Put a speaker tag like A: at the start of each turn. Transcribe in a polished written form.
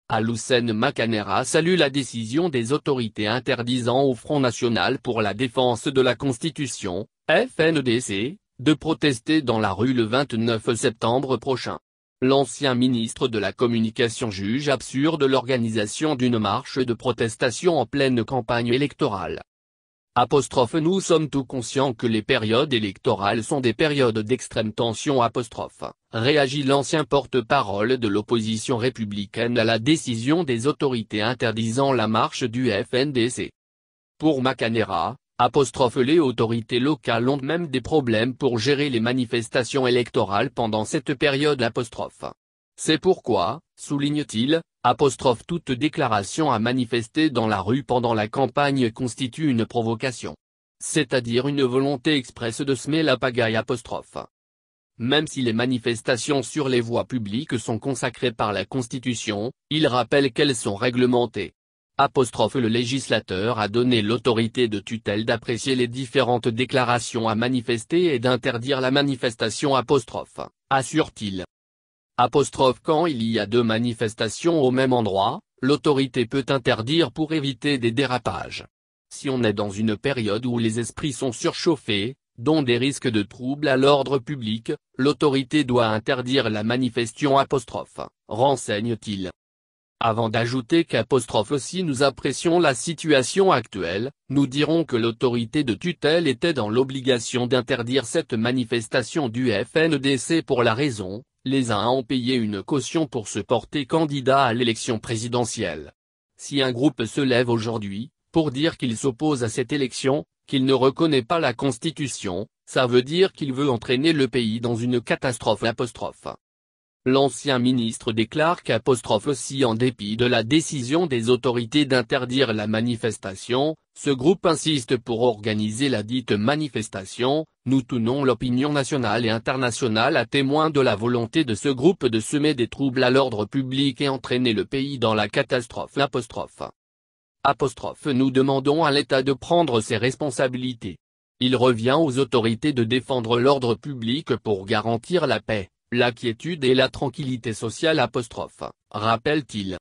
A: Alhoussen Makanera salue la décision des autorités interdisant au Front National pour la défense de la Constitution, FNDC, de protester dans la rue le 29 septembre prochain. L'ancien ministre de la Communication juge absurde l'organisation d'une marche de protestation en pleine campagne électorale. Nous sommes tous conscients que les périodes électorales sont des périodes d'extrême tension. Réagit l'ancien porte-parole de l'opposition républicaine à la décision des autorités interdisant la marche du FNDC. Pour Makanera, les autorités locales ont même des problèmes pour gérer les manifestations électorales pendant cette période. C'est pourquoi, souligne-t-il, toute déclaration à manifester dans la rue pendant la campagne constitue une provocation. C'est-à-dire une volonté expresse de semer la pagaille. Même si les manifestations sur les voies publiques sont consacrées par la Constitution, il rappelle qu'elles sont réglementées. Le législateur a donné l'autorité de tutelle d'apprécier les différentes déclarations à manifester et d'interdire la manifestation. Assure-t-il. Quand il y a deux manifestations au même endroit, l'autorité peut interdire pour éviter des dérapages. Si on est dans une période où les esprits sont surchauffés, dont des risques de troubles à l'ordre public, l'autorité doit interdire la manifestation. Renseigne-t-il. Avant d'ajouter si nous apprécions la situation actuelle, nous dirons que l'autorité de tutelle était dans l'obligation d'interdire cette manifestation du FNDC pour la raison, les uns ont payé une caution pour se porter candidat à l'élection présidentielle. Si un groupe se lève aujourd'hui, pour dire qu'il s'oppose à cette élection, qu'il ne reconnaît pas la Constitution, ça veut dire qu'il veut entraîner le pays dans une catastrophe. L'ancien ministre déclare en dépit de la décision des autorités d'interdire la manifestation, ce groupe insiste pour organiser la dite manifestation. Nous tenons l'opinion nationale et internationale à témoin de la volonté de ce groupe de semer des troubles à l'ordre public et entraîner le pays dans la catastrophe. Nous demandons à l'État de prendre ses responsabilités. Il revient aux autorités de défendre l'ordre public pour garantir la paix, la quiétude et la tranquillité sociale. Rappelle-t-il.